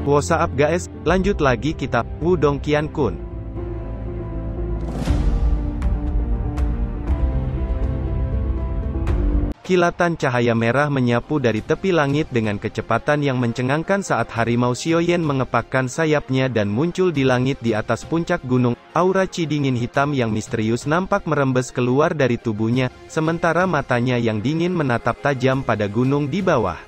What's up guys, lanjut lagi kita, Wudong Qiankun. Kilatan cahaya merah menyapu dari tepi langit dengan kecepatan yang mencengangkan saat harimau Xiaoyan mengepakkan sayapnya dan muncul di langit di atas puncak gunung. Aura chi dingin hitam yang misterius nampak merembes keluar dari tubuhnya, sementara matanya yang dingin menatap tajam pada gunung di bawah.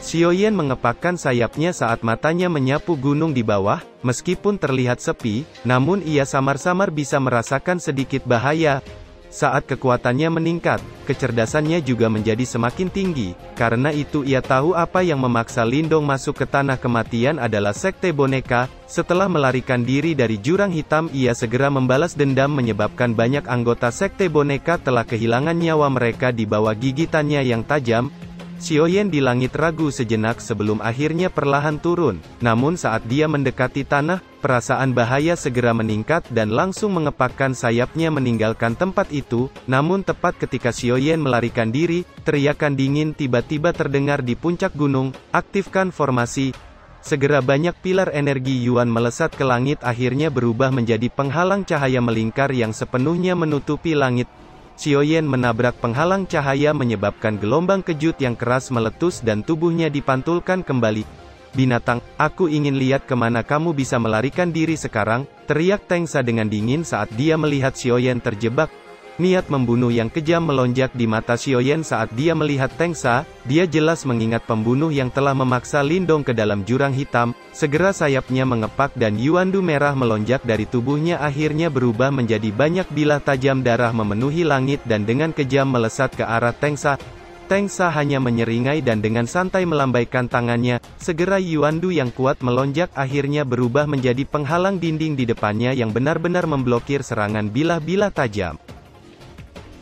Xiaoyan mengepakkan sayapnya saat matanya menyapu gunung di bawah. Meskipun terlihat sepi, namun ia samar-samar bisa merasakan sedikit bahaya. Saat kekuatannya meningkat, kecerdasannya juga menjadi semakin tinggi. Karena itu ia tahu apa yang memaksa Lindong masuk ke tanah kematian adalah sekte boneka. Setelah melarikan diri dari jurang hitam, ia segera membalas dendam menyebabkan banyak anggota sekte boneka telah kehilangan nyawa mereka di bawah gigitannya yang tajam. Xiaoyan di langit ragu sejenak sebelum akhirnya perlahan turun. Namun saat dia mendekati tanah, perasaan bahaya segera meningkat dan langsung mengepakkan sayapnya meninggalkan tempat itu. Namun tepat ketika Xiaoyan melarikan diri, teriakan dingin tiba-tiba terdengar di puncak gunung. Aktifkan formasi. Segera banyak pilar energi Yuan melesat ke langit akhirnya berubah menjadi penghalang cahaya melingkar yang sepenuhnya menutupi langit. Xiaoyan menabrak penghalang cahaya menyebabkan gelombang kejut yang keras meletus dan tubuhnya dipantulkan kembali. Binatang, aku ingin lihat kemana kamu bisa melarikan diri sekarang, teriak Tengsa dengan dingin saat dia melihat Xiaoyan terjebak. Niat membunuh yang kejam melonjak di mata Xiaoyan saat dia melihat Tengsa. Dia jelas mengingat pembunuh yang telah memaksa Lindong ke dalam jurang hitam. Segera sayapnya mengepak dan yuandu merah melonjak dari tubuhnya akhirnya berubah menjadi banyak bilah tajam darah memenuhi langit dan dengan kejam melesat ke arah Tengsa. Tengsa hanya menyeringai dan dengan santai melambaikan tangannya. Segera yuandu yang kuat melonjak akhirnya berubah menjadi penghalang dinding di depannya yang benar-benar memblokir serangan bilah-bilah tajam.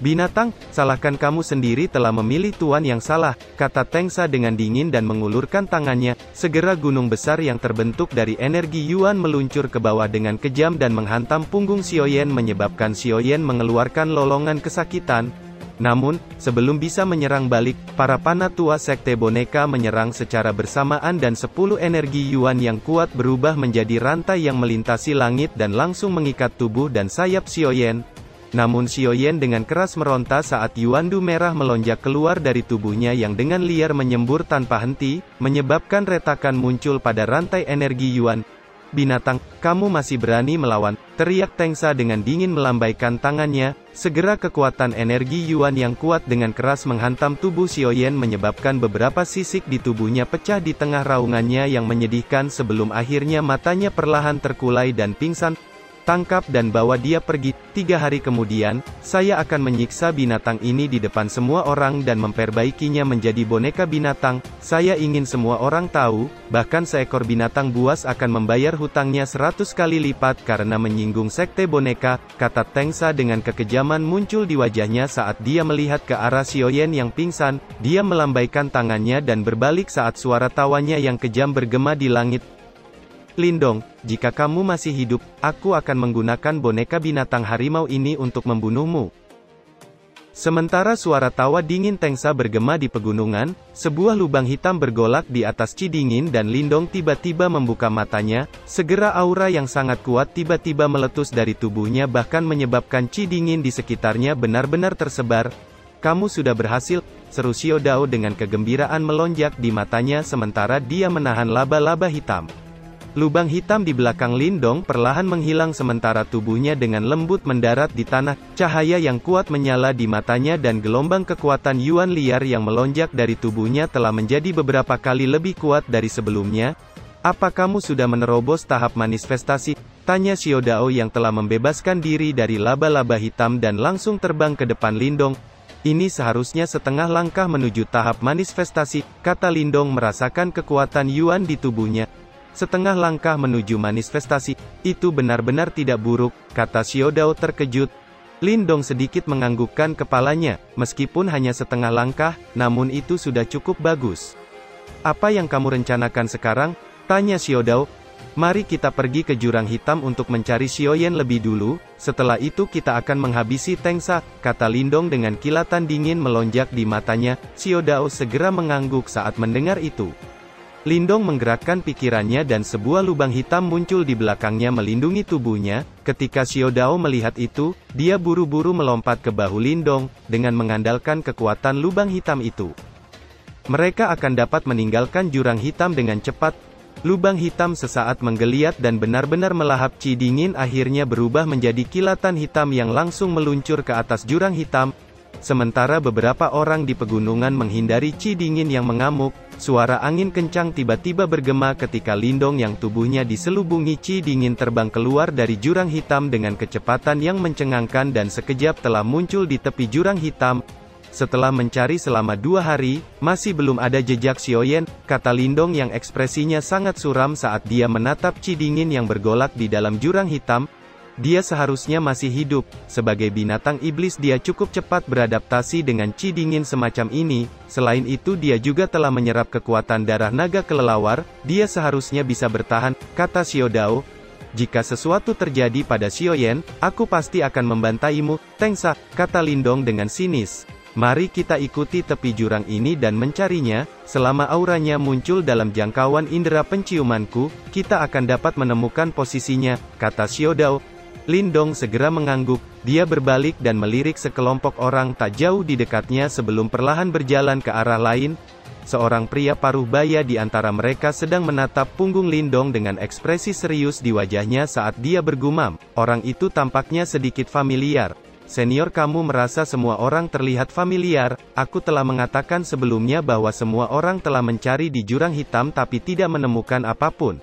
Binatang, salahkan kamu sendiri telah memilih tuan yang salah, kata Tengsa dengan dingin dan mengulurkan tangannya. Segera gunung besar yang terbentuk dari energi Yuan meluncur ke bawah dengan kejam dan menghantam punggung Xiaoyan menyebabkan Xiaoyan mengeluarkan lolongan kesakitan. Namun, sebelum bisa menyerang balik, para panatua sekte boneka menyerang secara bersamaan dan 10 energi Yuan yang kuat berubah menjadi rantai yang melintasi langit dan langsung mengikat tubuh dan sayap Xiaoyan. Namun Xiaoyan dengan keras meronta saat yuandu merah melonjak keluar dari tubuhnya yang dengan liar menyembur tanpa henti, menyebabkan retakan muncul pada rantai energi Yuan. Binatang, kamu masih berani melawan, teriak Tengsa dengan dingin melambaikan tangannya. Segera kekuatan energi Yuan yang kuat dengan keras menghantam tubuh Xiaoyan menyebabkan beberapa sisik di tubuhnya pecah di tengah raungannya yang menyedihkan sebelum akhirnya matanya perlahan terkulai dan pingsan. Tangkap dan bawa dia pergi. 3 hari kemudian, saya akan menyiksa binatang ini di depan semua orang dan memperbaikinya menjadi boneka binatang. Saya ingin semua orang tahu, bahkan seekor binatang buas akan membayar hutangnya 100 kali lipat karena menyinggung sekte boneka, kata Tengsa dengan kekejaman muncul di wajahnya saat dia melihat ke arah Xiaoyan yang pingsan. Dia melambaikan tangannya dan berbalik saat suara tawanya yang kejam bergema di langit. Lindong, jika kamu masih hidup, aku akan menggunakan boneka binatang harimau ini untuk membunuhmu. Sementara suara tawa dingin Tengsa bergema di pegunungan, sebuah lubang hitam bergolak di atas chi dingin dan Lindong tiba-tiba membuka matanya. Segera aura yang sangat kuat tiba-tiba meletus dari tubuhnya bahkan menyebabkan chi dingin di sekitarnya benar-benar tersebar. Kamu sudah berhasil, seru Xiao Dao dengan kegembiraan melonjak di matanya sementara dia menahan laba-laba hitam. Lubang hitam di belakang Lindong perlahan menghilang sementara tubuhnya dengan lembut mendarat di tanah. Cahaya yang kuat menyala di matanya dan gelombang kekuatan Yuan liar yang melonjak dari tubuhnya telah menjadi beberapa kali lebih kuat dari sebelumnya. Apa kamu sudah menerobos tahap manifestasi? Tanya Xiao Dao yang telah membebaskan diri dari laba-laba hitam dan langsung terbang ke depan Lindong. Ini seharusnya setengah langkah menuju tahap manifestasi, kata Lindong merasakan kekuatan Yuan di tubuhnya. Setengah langkah menuju manifestasi, itu benar-benar tidak buruk, kata Xiao Dao terkejut. Lindong sedikit menganggukkan kepalanya, meskipun hanya setengah langkah, namun itu sudah cukup bagus. Apa yang kamu rencanakan sekarang? Tanya Xiao Dao. Mari kita pergi ke jurang hitam untuk mencari Xiaoyan lebih dulu, setelah itu kita akan menghabisi Tengsa, kata Lindong dengan kilatan dingin melonjak di matanya. Xiao Dao segera mengangguk saat mendengar itu. Lindong menggerakkan pikirannya dan sebuah lubang hitam muncul di belakangnya melindungi tubuhnya. Ketika Xiao Dao melihat itu, dia buru-buru melompat ke bahu Lindong, dengan mengandalkan kekuatan lubang hitam itu. Mereka akan dapat meninggalkan jurang hitam dengan cepat. Lubang hitam sesaat menggeliat dan benar-benar melahap. Qi dingin akhirnya berubah menjadi kilatan hitam yang langsung meluncur ke atas jurang hitam. Sementara beberapa orang di pegunungan menghindari Qi dingin yang mengamuk, suara angin kencang tiba-tiba bergema ketika Lindong yang tubuhnya diselubungi Qi dingin terbang keluar dari jurang hitam dengan kecepatan yang mencengangkan dan sekejap telah muncul di tepi jurang hitam. Setelah mencari selama 2 hari, masih belum ada jejak Xiaoyan, kata Lindong yang ekspresinya sangat suram saat dia menatap Qi dingin yang bergolak di dalam jurang hitam. Dia seharusnya masih hidup. Sebagai binatang iblis dia cukup cepat beradaptasi dengan Qi dingin semacam ini. Selain itu dia juga telah menyerap kekuatan darah naga kelelawar. Dia seharusnya bisa bertahan, kata Xiao Dao. Jika sesuatu terjadi pada Xiaoyan, aku pasti akan membantaimu, Tengsa, kata Lindong dengan sinis. Mari kita ikuti tepi jurang ini dan mencarinya. Selama auranya muncul dalam jangkauan indera penciumanku, kita akan dapat menemukan posisinya, kata Xiao Dao. Lindong segera mengangguk. Dia berbalik dan melirik sekelompok orang tak jauh di dekatnya sebelum perlahan berjalan ke arah lain. Seorang pria paruh baya di antara mereka sedang menatap punggung Lindong dengan ekspresi serius di wajahnya saat dia bergumam. Orang itu tampaknya sedikit familiar. Senior, kamu merasa semua orang terlihat familiar. Aku telah mengatakan sebelumnya bahwa semua orang telah mencari di jurang hitam tapi tidak menemukan apapun.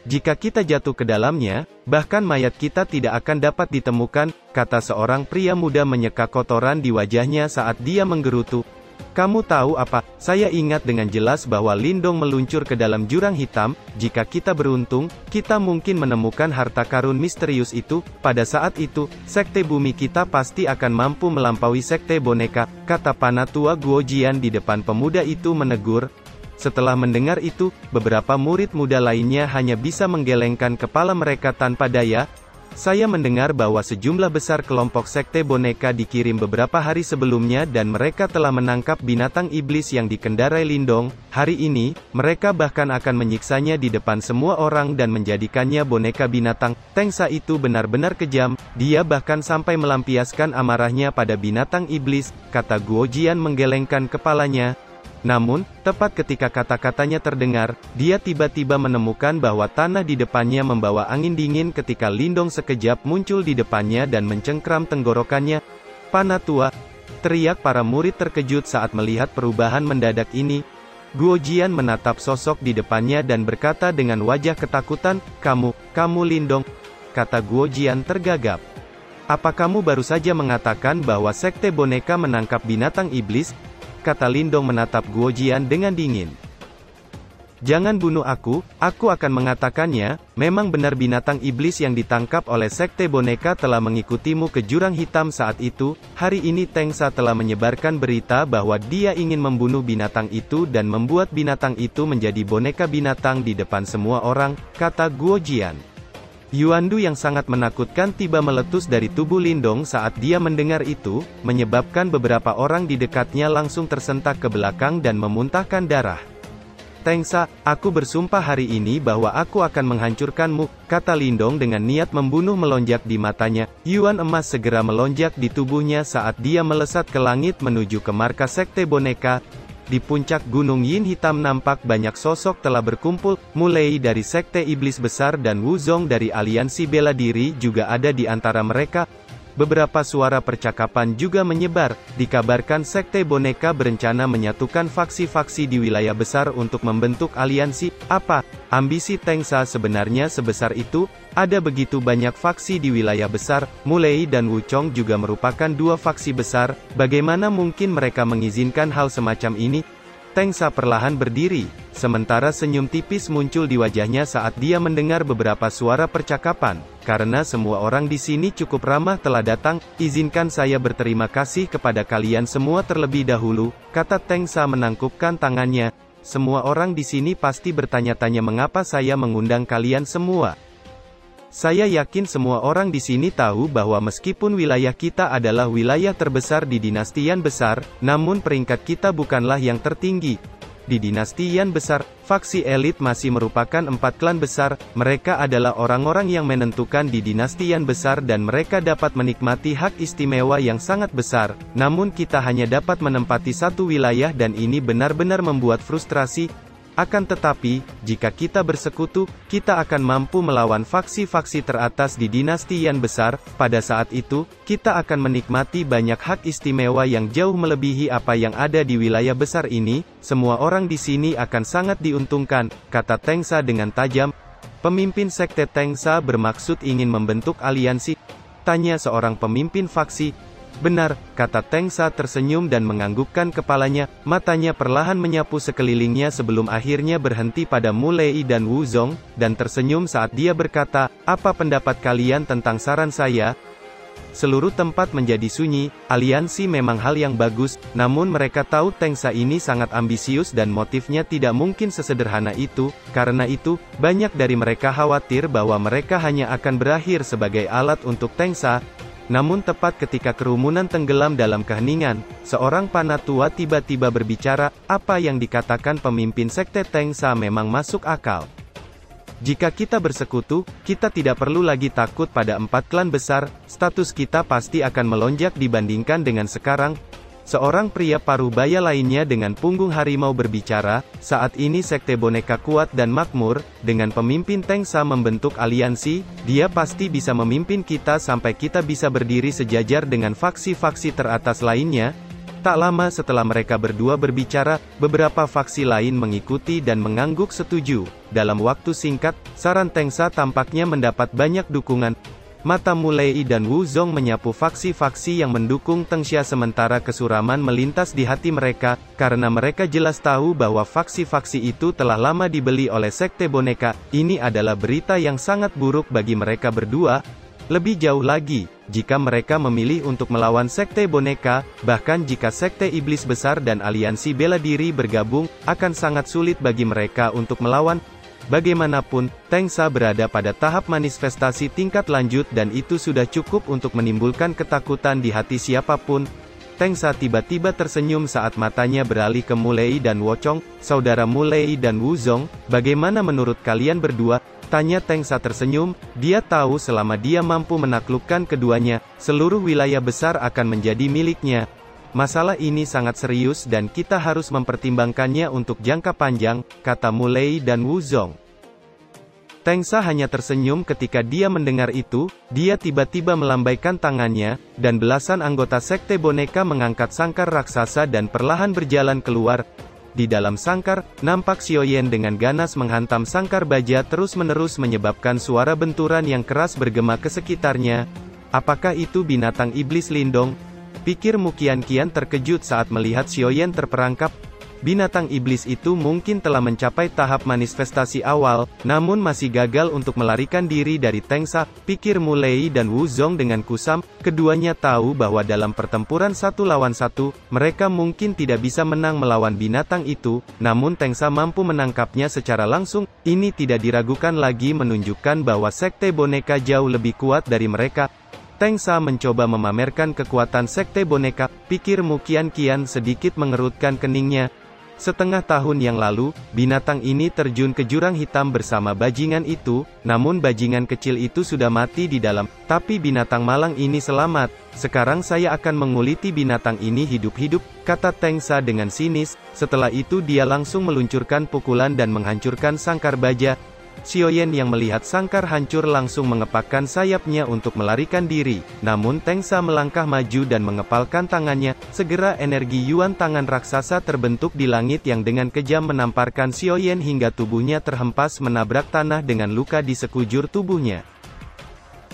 Jika kita jatuh ke dalamnya, bahkan mayat kita tidak akan dapat ditemukan, kata seorang pria muda menyeka kotoran di wajahnya saat dia menggerutu. Kamu tahu apa? Saya ingat dengan jelas bahwa Lindong meluncur ke dalam jurang hitam. Jika kita beruntung, kita mungkin menemukan harta karun misterius itu. Pada saat itu, sekte bumi kita pasti akan mampu melampaui sekte boneka, kata Panatua Guojian di depan pemuda itu menegur. Setelah mendengar itu, beberapa murid muda lainnya hanya bisa menggelengkan kepala mereka tanpa daya. Saya mendengar bahwa sejumlah besar kelompok sekte boneka dikirim beberapa hari sebelumnya dan mereka telah menangkap binatang iblis yang dikendarai Lindong. Hari ini, mereka bahkan akan menyiksanya di depan semua orang dan menjadikannya boneka binatang. Tengsa itu benar-benar kejam, dia bahkan sampai melampiaskan amarahnya pada binatang iblis, kata Guojian menggelengkan kepalanya. Namun, tepat ketika kata-katanya terdengar, dia tiba-tiba menemukan bahwa tanah di depannya membawa angin dingin ketika Lindong sekejap muncul di depannya dan mencengkram tenggorokannya. Panatua! Teriak para murid terkejut saat melihat perubahan mendadak ini. Guojian menatap sosok di depannya dan berkata dengan wajah ketakutan, kamu Lindong, kata Guojian tergagap. Apa kamu baru saja mengatakan bahwa sekte boneka menangkap binatang iblis? Kata Lindong menatap Guojian dengan dingin. Jangan bunuh aku akan mengatakannya. Memang benar binatang iblis yang ditangkap oleh sekte boneka telah mengikutimu ke jurang hitam saat itu. Hari ini Tengsa telah menyebarkan berita bahwa dia ingin membunuh binatang itu dan membuat binatang itu menjadi boneka binatang di depan semua orang, kata Guojian. Yuandu yang sangat menakutkan tiba meletus dari tubuh Lindong saat dia mendengar itu, menyebabkan beberapa orang di dekatnya langsung tersentak ke belakang dan memuntahkan darah. Tengsa, aku bersumpah hari ini bahwa aku akan menghancurkanmu, kata Lindong dengan niat membunuh melonjak di matanya. Yuan emas segera melonjak di tubuhnya saat dia melesat ke langit menuju ke markas sekte boneka. Di puncak Gunung Yin Hitam nampak banyak sosok telah berkumpul, mulai dari Sekte Iblis Besar dan Wuzong dari Aliansi Bela Diri juga ada di antara mereka. Beberapa suara percakapan juga menyebar, dikabarkan Sekte Boneka berencana menyatukan faksi-faksi di wilayah besar untuk membentuk aliansi. Apa ambisi Tengsa sebenarnya sebesar itu? Ada begitu banyak faksi di wilayah besar, Mulei dan Wuchong juga merupakan dua faksi besar, bagaimana mungkin mereka mengizinkan hal semacam ini? Tengsa perlahan berdiri, sementara senyum tipis muncul di wajahnya saat dia mendengar beberapa suara percakapan. Karena semua orang di sini cukup ramah telah datang, izinkan saya berterima kasih kepada kalian semua terlebih dahulu, kata Tengsa menangkupkan tangannya. Semua orang di sini pasti bertanya-tanya mengapa saya mengundang kalian semua. Saya yakin semua orang di sini tahu bahwa meskipun wilayah kita adalah wilayah terbesar di dinasti Yan besar, namun peringkat kita bukanlah yang tertinggi. Di dinasti Yan besar, faksi elit masih merupakan 4 klan besar. Mereka adalah orang-orang yang menentukan di dinasti Yan besar dan mereka dapat menikmati hak istimewa yang sangat besar. Namun kita hanya dapat menempati satu wilayah dan ini benar-benar membuat frustrasi. Akan tetapi, jika kita bersekutu, kita akan mampu melawan faksi-faksi teratas di dinasti Yan besar. Pada saat itu, kita akan menikmati banyak hak istimewa yang jauh melebihi apa yang ada di wilayah besar ini. Semua orang di sini akan sangat diuntungkan, kata Tengsa dengan tajam. Pemimpin sekte Tengsa bermaksud ingin membentuk aliansi? Tanya seorang pemimpin faksi. Benar, kata Tengsa tersenyum dan menganggukkan kepalanya, matanya perlahan menyapu sekelilingnya sebelum akhirnya berhenti pada Mu Lei dan Wu Zong, dan tersenyum saat dia berkata, apa pendapat kalian tentang saran saya? Seluruh tempat menjadi sunyi. Aliansi memang hal yang bagus, namun mereka tahu Tengsa ini sangat ambisius dan motifnya tidak mungkin sesederhana itu. Karena itu, banyak dari mereka khawatir bahwa mereka hanya akan berakhir sebagai alat untuk Tengsa. Namun tepat ketika kerumunan tenggelam dalam keheningan, seorang panatua tiba-tiba berbicara, apa yang dikatakan pemimpin sekte Tengsa memang masuk akal. Jika kita bersekutu, kita tidak perlu lagi takut pada 4 klan besar, status kita pasti akan melonjak dibandingkan dengan sekarang. Seorang pria parubaya lainnya dengan punggung harimau berbicara, saat ini sekte boneka kuat dan makmur, dengan pemimpin Tengsa membentuk aliansi, dia pasti bisa memimpin kita sampai kita bisa berdiri sejajar dengan faksi-faksi teratas lainnya. Tak lama setelah mereka berdua berbicara, beberapa faksi lain mengikuti dan mengangguk setuju. Dalam waktu singkat, saran Tengsa tampaknya mendapat banyak dukungan. Mata Mu Lei dan Wu Zong menyapu faksi-faksi yang mendukung Tengxia sementara kesuraman melintas di hati mereka, karena mereka jelas tahu bahwa faksi-faksi itu telah lama dibeli oleh sekte boneka. Ini adalah berita yang sangat buruk bagi mereka berdua. Lebih jauh lagi, jika mereka memilih untuk melawan sekte boneka, bahkan jika sekte iblis besar dan aliansi bela diri bergabung, akan sangat sulit bagi mereka untuk melawan. Bagaimanapun, Tengsa berada pada tahap manifestasi tingkat lanjut dan itu sudah cukup untuk menimbulkan ketakutan di hati siapapun. Tengsa tiba-tiba tersenyum saat matanya beralih ke Mu Lei dan Wo Chong, saudara Mu Lei dan Wu Zong, bagaimana menurut kalian berdua? Tanya Tengsa tersenyum, dia tahu selama dia mampu menaklukkan keduanya, seluruh wilayah besar akan menjadi miliknya. Masalah ini sangat serius dan kita harus mempertimbangkannya untuk jangka panjang, kata Mu Lei dan Wu Zong. Tengsa hanya tersenyum ketika dia mendengar itu, dia tiba-tiba melambaikan tangannya, dan belasan anggota sekte boneka mengangkat sangkar raksasa dan perlahan berjalan keluar. Di dalam sangkar, nampak Xiaoyan dengan ganas menghantam sangkar baja terus-menerus menyebabkan suara benturan yang keras bergema ke sekitarnya. Apakah itu binatang iblis lindong? Pikir Mu Qianqian terkejut saat melihat Xiaoyan terperangkap. Binatang iblis itu mungkin telah mencapai tahap manifestasi awal, namun masih gagal untuk melarikan diri dari Tengsa. Pikir Mu Lei dan Wu Zong dengan kusam, keduanya tahu bahwa dalam pertempuran 1 lawan 1, mereka mungkin tidak bisa menang melawan binatang itu, namun Tengsa mampu menangkapnya secara langsung. Ini tidak diragukan lagi menunjukkan bahwa sekte boneka jauh lebih kuat dari mereka. Tengsa mencoba memamerkan kekuatan sekte boneka, pikir Mu Qianqian sedikit mengerutkan keningnya. Setengah tahun yang lalu, binatang ini terjun ke jurang hitam bersama bajingan itu, namun bajingan kecil itu sudah mati di dalam, tapi binatang malang ini selamat. Sekarang saya akan menguliti binatang ini hidup-hidup, kata Tengsa dengan sinis. Setelah itu dia langsung meluncurkan pukulan dan menghancurkan sangkar baja. Xiaoyan yang melihat sangkar hancur langsung mengepakkan sayapnya untuk melarikan diri, namun Tengsa melangkah maju dan mengepalkan tangannya. Segera energi yuan tangan raksasa terbentuk di langit yang dengan kejam menamparkan Xiaoyan hingga tubuhnya terhempas menabrak tanah dengan luka di sekujur tubuhnya.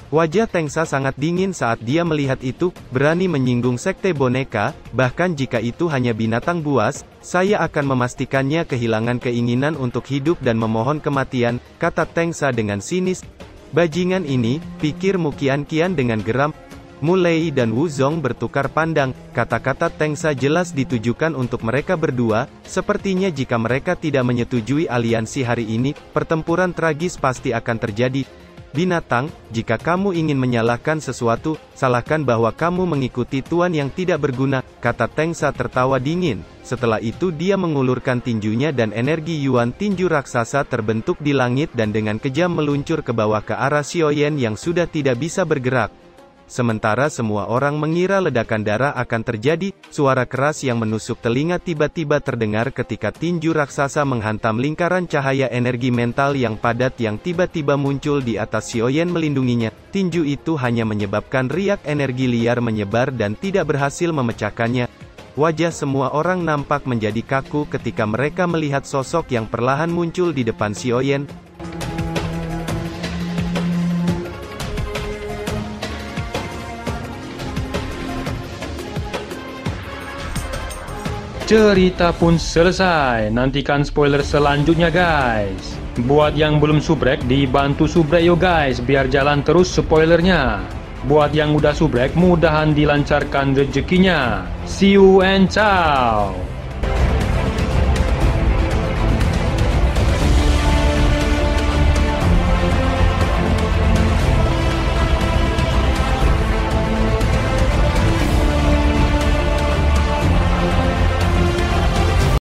Wajah Tengsa sangat dingin saat dia melihat itu, berani menyinggung sekte boneka, bahkan jika itu hanya binatang buas, saya akan memastikannya kehilangan keinginan untuk hidup dan memohon kematian, kata Tengsa dengan sinis. Bajingan ini, pikir Mu Qianqian dengan geram. Mulei dan Wuzong bertukar pandang, kata-kata Tengsa jelas ditujukan untuk mereka berdua, sepertinya jika mereka tidak menyetujui aliansi hari ini, pertempuran tragis pasti akan terjadi. Binatang, jika kamu ingin menyalahkan sesuatu, salahkan bahwa kamu mengikuti tuan yang tidak berguna, kata Tengsa tertawa dingin. Setelah itu dia mengulurkan tinjunya dan energi Yuan tinju raksasa terbentuk di langit dan dengan kejam meluncur ke bawah ke arah Xiaoyan yang sudah tidak bisa bergerak. Sementara semua orang mengira ledakan darah akan terjadi, suara keras yang menusuk telinga tiba-tiba terdengar ketika tinju raksasa menghantam lingkaran cahaya energi mental yang padat yang tiba-tiba muncul di atas Xiaoyan melindunginya. Tinju itu hanya menyebabkan riak energi liar menyebar dan tidak berhasil memecahkannya. Wajah semua orang nampak menjadi kaku ketika mereka melihat sosok yang perlahan muncul di depan Xiaoyan. Cerita pun selesai, nantikan spoiler selanjutnya guys. Buat yang belum subrek, dibantu subrek yo guys, biar jalan terus spoilernya. Buat yang udah subrek, mudahan dilancarkan rezekinya. See you and ciao.